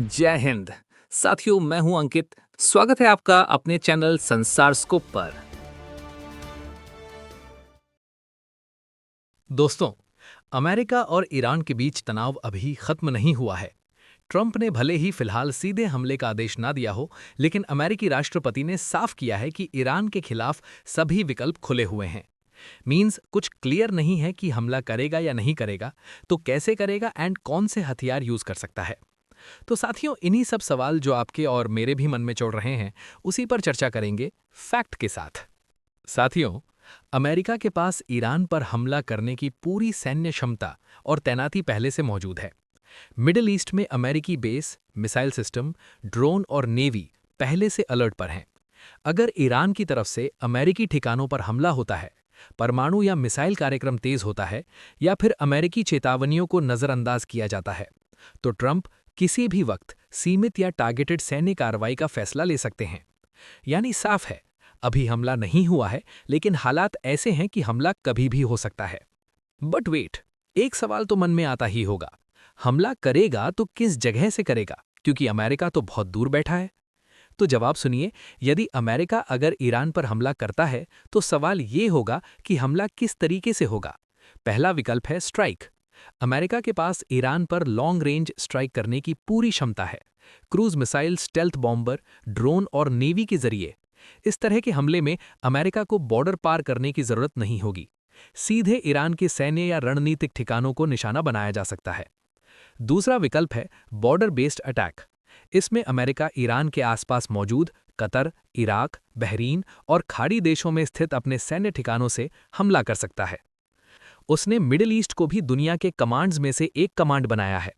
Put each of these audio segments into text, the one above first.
जय हिंद। साथियों, मैं हूं अंकित। स्वागत है आपका अपने चैनल संसार स्कोप पर। दोस्तों, अमेरिका और ईरान के बीच तनाव अभी खत्म नहीं हुआ है। ट्रंप ने भले ही फिलहाल सीधे हमले का आदेश ना दिया हो, लेकिन अमेरिकी राष्ट्रपति ने साफ किया है कि ईरान के खिलाफ सभी विकल्प खुले हुए हैं। मींस कुछ क्लियर नहीं है कि हमला करेगा या नहीं करेगा, तो कैसे करेगा एंड कौन से हथियार यूज कर सकता है। तो साथियों, इन्हीं सब सवाल जो आपके और मेरे भी मन में चल रहे हैं, उसी पर चर्चा करेंगे फैक्ट के साथ। साथियों, अमेरिका के पास ईरान पर हमला करने की पूरी सैन्य क्षमता और तैनाती पहले से मौजूद है। मिडिल ईस्ट में अमेरिकी बेस, मिसाइल सिस्टम, ड्रोन और नेवी पहले से अलर्ट पर हैं। अगर ईरान की तरफ से अमेरिकी ठिकानों पर हमला होता है, परमाणु या मिसाइल कार्यक्रम तेज होता है, या फिर अमेरिकी चेतावनियों को नजरअंदाज किया जाता है, तो ट्रंप किसी भी वक्त सीमित या टारगेटेड सैन्य कार्रवाई का फैसला ले सकते हैं। यानी साफ है, अभी हमला नहीं हुआ है, लेकिन हालात ऐसे हैं कि हमला कभी भी हो सकता है। बट वेट, एक सवाल तो मन में आता ही होगा, हमला करेगा तो किस जगह से करेगा, क्योंकि अमेरिका तो बहुत दूर बैठा है। तो जवाब सुनिए, यदि अमेरिका अगर ईरान पर हमला करता है, तो सवाल ये होगा कि हमला किस तरीके से होगा। पहला विकल्प है स्ट्राइक। अमेरिका के पास ईरान पर लॉन्ग रेंज स्ट्राइक करने की पूरी क्षमता है। Cruise missile, stealth bomber, drone और नेवी के जरिए इस तरह के हमले में अमेरिका को बॉर्डर पार करने की जरूरत नहीं होगी। सीधे ईरान के सैन्य या रणनीतिक ठिकानों को निशाना बनाया जा सकता है। दूसरा विकल्प है बॉर्डर बेस्ड अटैक। इसमें अमेरिका ईरान के आसपास मौजूद कतर, इराक, बहरीन और खाड़ी देशों में स्थित अपने सैन्य ठिकानों से हमला कर सकता है। उसने मिडिल ईस्ट को भी दुनिया के कमांड्स में से एक कमांड बनाया है।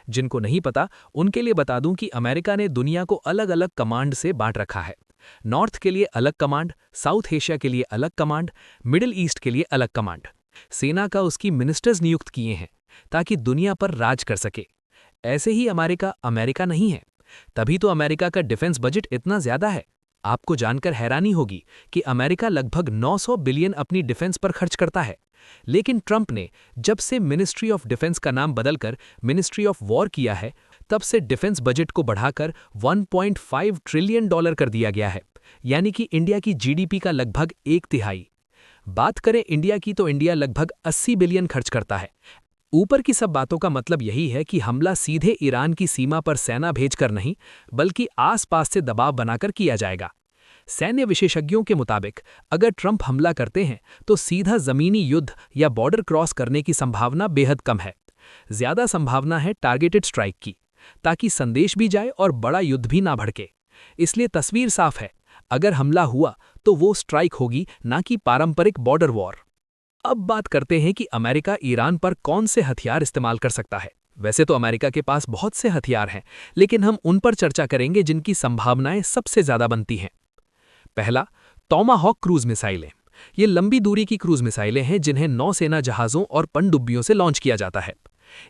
जिनको नहीं पता, उनके लिए बता दूं कि अमेरिका ने दुनिया को अलग अलग कमांड से बांट रखा है। नॉर्थ के लिए अलग कमांड, साउथ एशिया के लिए अलग कमांड, मिडिल ईस्ट के लिए अलग कमांड। सेना का उसकी मिनिस्टर्स नियुक्त किए हैं ताकि दुनिया पर राज कर सके। ऐसे ही अमेरिका नहीं है, तभी तो अमेरिका का डिफेंस बजट इतना ज्यादा है। आपको जानकर हैरानी होगी कि अमेरिका लगभग 900 बिलियन अपनी डिफेंस पर खर्च करता है। लेकिन ट्रंप ने जब से मिनिस्ट्री ऑफ डिफेंस का नाम बदलकर मिनिस्ट्री ऑफ वॉर किया है, तब से डिफेंस बजट को बढ़ाकर $1.5 ट्रिलियन कर दिया गया है, यानी कि इंडिया की जीडीपी का लगभग 1/3। बात करें इंडिया की, तो इंडिया लगभग 80 बिलियन खर्च करता है। ऊपर की सब बातों का मतलब यही है कि हमला सीधे ईरान की सीमा पर सेना भेजकर नहीं, बल्कि आसपास से दबाव बनाकर किया जाएगा। सैन्य विशेषज्ञों के मुताबिक अगर ट्रंप हमला करते हैं, तो सीधा जमीनी युद्ध या बॉर्डर क्रॉस करने की संभावना बेहद कम है। ज्यादा संभावना है टारगेटेड स्ट्राइक की, ताकि संदेश भी जाए और बड़ा युद्ध भी ना भड़के। इसलिए तस्वीर साफ है, अगर हमला हुआ तो वो स्ट्राइक होगी, ना कि पारंपरिक बॉर्डर वॉर। अब बात करते हैं कि अमेरिका ईरान पर कौन से हथियार इस्तेमाल कर सकता है। वैसे तो अमेरिका के पास बहुत से हथियार हैं, लेकिन हम उन पर चर्चा करेंगे जिनकी संभावनाएं सबसे ज्यादा बनती हैं। पहला, टॉमाहॉक क्रूज मिसाइलें। ये लंबी दूरी की क्रूज मिसाइलें हैं जिन्हें नौसेना जहाज़ों और पनडुब्बियों से लॉन्च किया जाता है।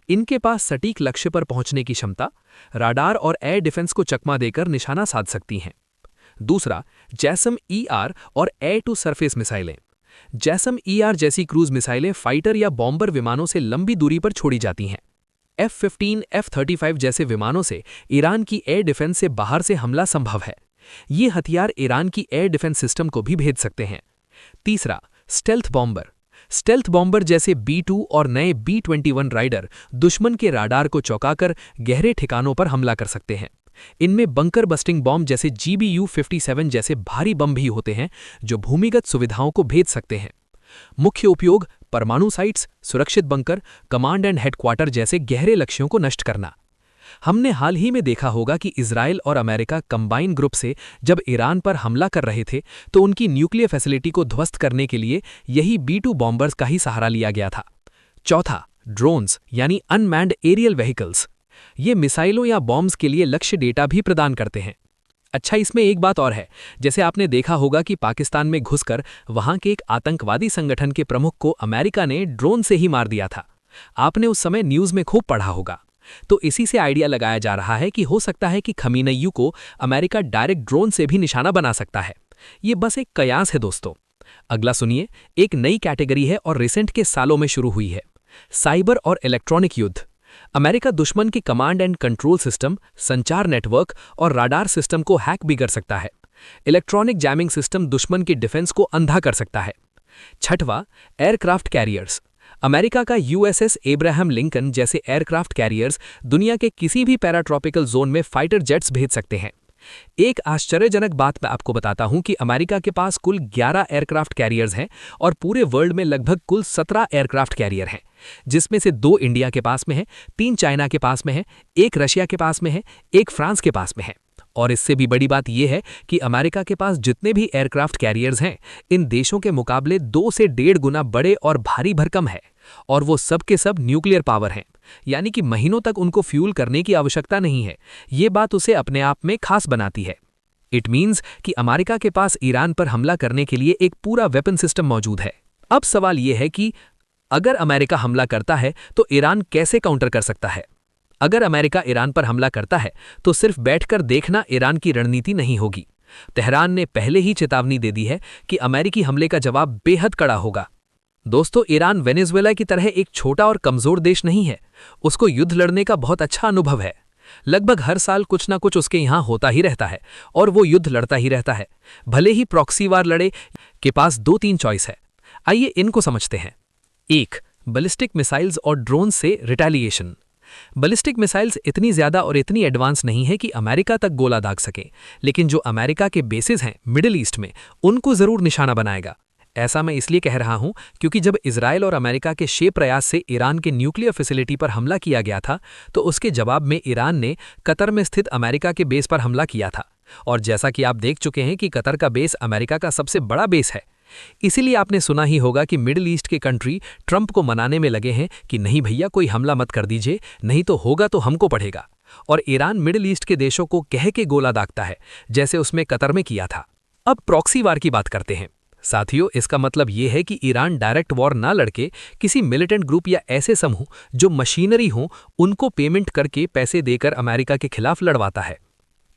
इनके पास सटीक लक्ष्य पर पहुंचने की क्षमता, राडार और एयर डिफेंस को चकमा देकर निशाना साध सकती हैं। दूसरा, जैसम ईआर और एयर टू सरफेस मिसाइलें। जैसम ईआर जैसी क्रूज मिसाइलें फाइटर या बॉम्बर विमानों से लंबी दूरी पर छोड़ी जाती हैं। F-15, F-35 जैसे विमानों से ईरान की एयर डिफेंस से बाहर से हमला संभव है। ये हथियार ईरान की एयर डिफेंस सिस्टम को भी भेज सकते हैं। तीसरा, स्टेल्थ बॉम्बर। स्टेल्थ बॉम्बर जैसे B-2 और नए B-21 राइडर दुश्मन के राडार को चौंकाकर गहरे ठिकानों पर हमला कर सकते हैं। इनमें बंकर बस्टिंग बॉम्ब जैसे GBU-57 जैसे भारी बम भी होते हैं, जो भूमिगत सुविधाओं को भेज सकते हैं। मुख्य उपयोग परमाणु साइट्स, सुरक्षित बंकर, कमांड एंड हेडक्वार्टर जैसे गहरे लक्ष्यों को नष्ट करना। हमने हाल ही में देखा होगा कि इजराइल और अमेरिका कंबाइन ग्रुप से जब ईरान पर हमला कर रहे थे, तो उनकी न्यूक्लियर फैसिलिटी को ध्वस्त करने के लिए यही B-2 बॉम्बर्स का ही सहारा लिया गया था। चौथा, ड्रोन्स यानी अनमैन्ड एरियल व्हीकल्स। ये मिसाइलों या बॉम्ब्स के लिए लक्ष्य डेटा भी प्रदान करते हैं। अच्छा, इसमें एक बात और है, जैसे आपने देखा होगा कि पाकिस्तान में घुसकर वहां के एक आतंकवादी संगठन के प्रमुख को अमेरिका ने ड्रोन से ही मार दिया था। आपने उस समय न्यूज़ में खूब पढ़ा होगा। तो इसी से आइडिया लगाया जा रहा है कि हो सकता है कि खमीनय्यू को अमेरिका डायरेक्ट ड्रोन से भी निशाना बना सकता है। ये बस एक कयास है दोस्तों। अगला सुनिए, एक नई कैटेगरी है और रिसेंट के सालों में शुरू हुई है, साइबर और इलेक्ट्रॉनिक युद्ध। अमेरिका दुश्मन की कमांड एंड कंट्रोल सिस्टम, संचार नेटवर्क और राडार सिस्टम को हैक भी कर सकता है। इलेक्ट्रॉनिक जैमिंग सिस्टम दुश्मन की डिफेंस को अंधा कर सकता है। छठवां, एयरक्राफ्ट कैरियर्स। अमेरिका का यूएसएस एब्राहम लिंकन जैसे एयरक्राफ्ट कैरियर्स दुनिया के किसी भी पैराट्रॉपिकल जोन में फाइटर जेट्स भेज सकते हैं। एक आश्चर्यजनक बात मैं आपको बताता हूं कि अमेरिका के पास कुल 11 एयरक्राफ्ट कैरियर्स हैं और पूरे वर्ल्ड में लगभग कुल 17 एयरक्राफ्ट कैरियर हैं, जिसमें से 2 इंडिया के पास में है, 3 चाइना के पास में है, 1 रशिया के पास में है, 1 फ्रांस के पास में है। और इससे भी बड़ी बात यह है कि अमेरिका के पास जितने भी एयरक्राफ्ट कैरियर्स हैं, इन देशों के मुकाबले 2 से 1.5 गुना बड़े और भारी भरकम है, और वो सब के सब न्यूक्लियर पावर हैं, यानी कि महीनों तक उनको फ्यूल करने की आवश्यकता नहीं है। ये बात उसे अपने आप में खास बनाती है। इट मीन्स कि अमेरिका के पास ईरान पर हमला करने के लिए एक पूरा वेपन सिस्टम मौजूद है। अब सवाल यह है कि अगर अमेरिका हमला करता है तो ईरान कैसे काउंटर कर सकता है? अगर अमेरिका ईरान पर हमला करता है तो सिर्फ बैठकर देखना ईरान की रणनीति नहीं होगी। तेहरान ने पहले ही चेतावनी दे दी है कि अमेरिकी हमले का जवाब बेहद कड़ा होगा। दोस्तों, ईरान वेनेजुएला की तरह एक छोटा और कमजोर देश नहीं है। उसको युद्ध लड़ने का बहुत अच्छा अनुभव है। लगभग हर साल कुछ ना कुछ उसके यहाँ होता ही रहता है और वो युद्ध लड़ता ही रहता है, भले ही प्रॉक्सी वार लड़े। के पास 2-3 चॉइस है। आइए इनको समझते हैं। 1. बैलिस्टिक मिसाइल्स और ड्रोन से रिटेलिएशन। बैलिस्टिक मिसाइल्स इतनी ज्यादा और इतनी एडवांस नहीं है कि अमेरिका तक गोला दाग सकें, लेकिन जो अमेरिका के बेसिस हैं मिडिल ईस्ट में, उनको जरूर निशाना बनाएगा। ऐसा मैं इसलिए कह रहा हूं क्योंकि जब इजराइल और अमेरिका के शेर प्रयास से ईरान के न्यूक्लियर फैसिलिटी पर हमला किया गया था, तो उसके जवाब में ईरान ने कतर में स्थित अमेरिका के बेस पर हमला किया था। और जैसा कि आप देख चुके हैं कि कतर का बेस अमेरिका का सबसे बड़ा बेस है। इसीलिए आपने सुना ही होगा कि मिडिल ईस्ट के कंट्री ट्रंप को मनाने में लगे हैं कि नहीं भैया, कोई हमला मत कर दीजिए, नहीं तो होगा तो हमको पड़ेगा। और ईरान मिडिल ईस्ट के देशों को कह के गोला दागता है, जैसे उसमें कतर में किया था। अब प्रॉक्सी वार की बात करते हैं। साथियों, इसका मतलब यह है कि ईरान डायरेक्ट वॉर ना लड़के किसी मिलिटेंट ग्रुप या ऐसे समूह जो मशीनरी हों, उनको पेमेंट करके पैसे देकर अमेरिका के खिलाफ लड़वाता है।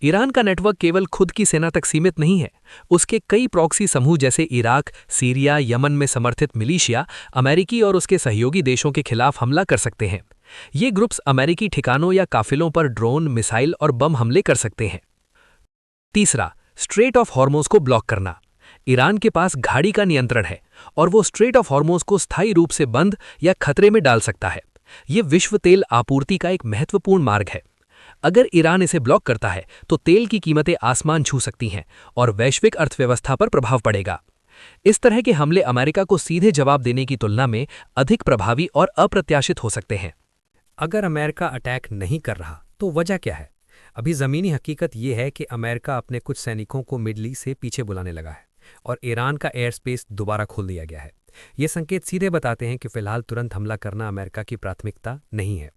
ईरान का नेटवर्क केवल खुद की सेना तक सीमित नहीं है। उसके कई प्रॉक्सी समूह जैसे इराक, सीरिया, यमन में समर्थित मिलिशिया अमेरिकी और उसके सहयोगी देशों के खिलाफ हमला कर सकते हैं। ये ग्रुप्स अमेरिकी ठिकानों या काफिलों पर ड्रोन, मिसाइल और बम हमले कर सकते हैं। तीसरा, स्ट्रेट ऑफ हॉर्मोज को ब्लॉक करना। ईरान के पास घाड़ी का नियंत्रण है और वो स्ट्रेट ऑफ हॉर्मोज को स्थायी रूप से बंद या खतरे में डाल सकता है। ये विश्व तेल आपूर्ति का एक महत्वपूर्ण मार्ग है। अगर ईरान इसे ब्लॉक करता है तो तेल की कीमतें आसमान छू सकती हैं और वैश्विक अर्थव्यवस्था पर प्रभाव पड़ेगा। इस तरह के हमले अमेरिका को सीधे जवाब देने की तुलना में अधिक प्रभावी और अप्रत्याशित हो सकते हैं। अगर अमेरिका अटैक नहीं कर रहा तो वजह क्या है? अभी ज़मीनी हकीकत यह है कि अमेरिका अपने कुछ सैनिकों को मिडल ईस्ट से पीछे बुलाने लगा है और ईरान का एयर स्पेस दोबारा खोल दिया गया है। ये संकेत सीधे बताते हैं कि फिलहाल तुरंत हमला करना अमेरिका की प्राथमिकता नहीं है।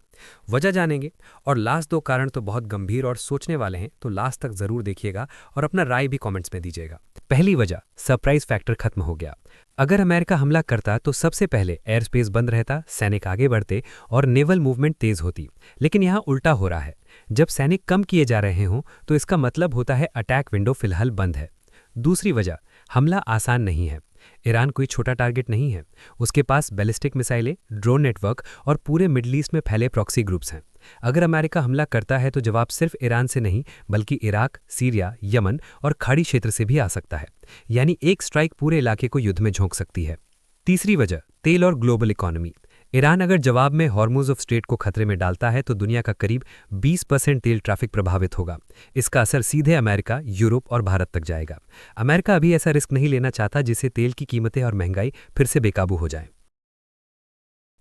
वजह जानेंगे, और लास्ट 2 कारण तो बहुत गंभीर और सोचने वाले हैं, तो लास्ट तक जरूर देखिएगा और अपना राय भी कमेंट्स में दीजिएगा। पहली वजह, सरप्राइज फैक्टर खत्म हो गया। अगर अमेरिका हमला करता तो सबसे पहले एयर स्पेस बंद रहता, सैनिक आगे बढ़ते और नेवल मूवमेंट तेज होती। लेकिन यहाँ उल्टा हो रहा है। जब सैनिक कम किए जा रहे हों तो इसका मतलब होता है अटैक विंडो फिलहाल बंद है। दूसरी वजह, हमला आसान नहीं है। ईरान कोई छोटा टारगेट नहीं है। उसके पास बैलिस्टिक मिसाइलें, ड्रोन नेटवर्क और पूरे मिडल ईस्ट में फैले प्रॉक्सी ग्रुप्स हैं। अगर अमेरिका हमला करता है तो जवाब सिर्फ ईरान से नहीं बल्कि इराक, सीरिया, यमन और खाड़ी क्षेत्र से भी आ सकता है। यानी एक स्ट्राइक पूरे इलाके को युद्ध में झोंक सकती है। तीसरी वजह, तेल और ग्लोबल इकोनॉमी। ईरान अगर जवाब में हॉर्मुज ऑफ स्ट्रेट को खतरे में डालता है तो दुनिया का करीब 20% तेल ट्रैफिक प्रभावित होगा। इसका असर सीधे अमेरिका, यूरोप और भारत तक जाएगा। अमेरिका अभी ऐसा रिस्क नहीं लेना चाहता जिससे तेल की कीमतें और महंगाई फिर से बेकाबू हो जाए।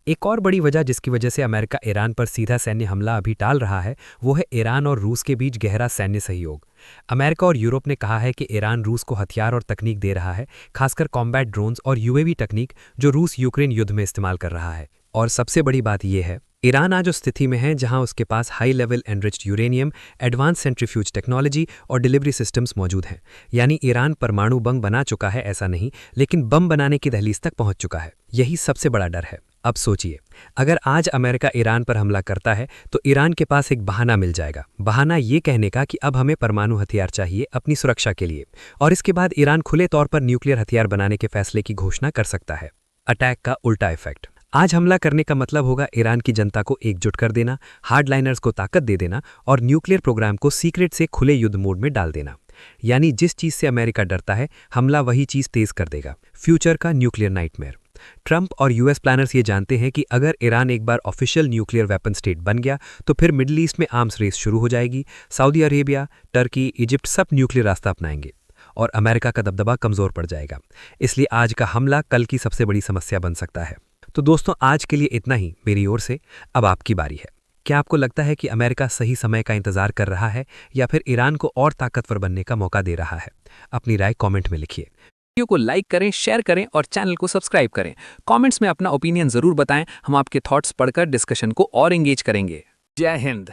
एक और बड़ी वजह जिसकी वजह से अमेरिका ईरान पर सीधा सैन्य हमला अभी टाल रहा है, वो है ईरान और रूस के बीच गहरा सैन्य सहयोग। अमेरिका और यूरोप ने कहा है कि ईरान रूस को हथियार और तकनीक दे रहा है, खासकर कॉम्बैट ड्रोन्स और यूएवी तकनीक जो रूस यूक्रेन युद्ध में इस्तेमाल कर रहा है। और सबसे बड़ी बात यह है, ईरान आज उस स्थिति में है जहां उसके पास high level enriched uranium, advance centrifuge technology और डिलीवरी सिस्टम्स मौजूद हैं। यानी ईरान परमाणु बम बना चुका है ऐसा नहीं, लेकिन बम बनाने की दहलीज तक पहुंच चुका है। यही सबसे बड़ा डर है। अब सोचिए, अगर आज अमेरिका ईरान पर हमला करता है तो ईरान के पास एक बहाना मिल जाएगा। बहाना ये कहने का कि अब हमें परमाणु हथियार चाहिए अपनी सुरक्षा के लिए, और इसके बाद ईरान खुले तौर पर न्यूक्लियर हथियार बनाने के फैसले की घोषणा कर सकता है। अटैक का उल्टा इफेक्ट। आज हमला करने का मतलब होगा ईरान की जनता को एकजुट कर देना, हार्डलाइनर्स को ताकत दे देना और न्यूक्लियर प्रोग्राम को सीक्रेट से खुले युद्ध मोड में डाल देना। यानी जिस चीज से अमेरिका डरता है, हमला वही चीज तेज कर देगा। फ्यूचर का न्यूक्लियर नाइटमेयर। ट्रंप और यूएस प्लानर्स ये जानते हैं कि अगर ईरान एक बार ऑफिशियल न्यूक्लियर वेपन स्टेट बन गया तो फिर मिडिल ईस्ट में आर्म्स रेस शुरू हो जाएगी। सऊदी अरेबिया, टर्की, इजिप्ट सब न्यूक्लियर रास्ता अपनाएंगे और अमेरिका का दबदबा कमजोर पड़ जाएगा। इसलिए आज का हमला कल की सबसे बड़ी समस्या बन सकता है। तो दोस्तों, आज के लिए इतना ही मेरी ओर से। अब आपकी बारी है। क्या आपको लगता है कि अमेरिका सही समय का इंतजार कर रहा है या फिर ईरान को और ताकतवर बनने का मौका दे रहा है? अपनी राय कमेंट में लिखिए। वीडियो को लाइक करें, शेयर करें और चैनल को सब्सक्राइब करें। कमेंट्स में अपना ओपिनियन जरूर बताएं, हम आपके थॉट्स पढ़कर डिस्कशन को और एंगेज करेंगे। जय हिंद।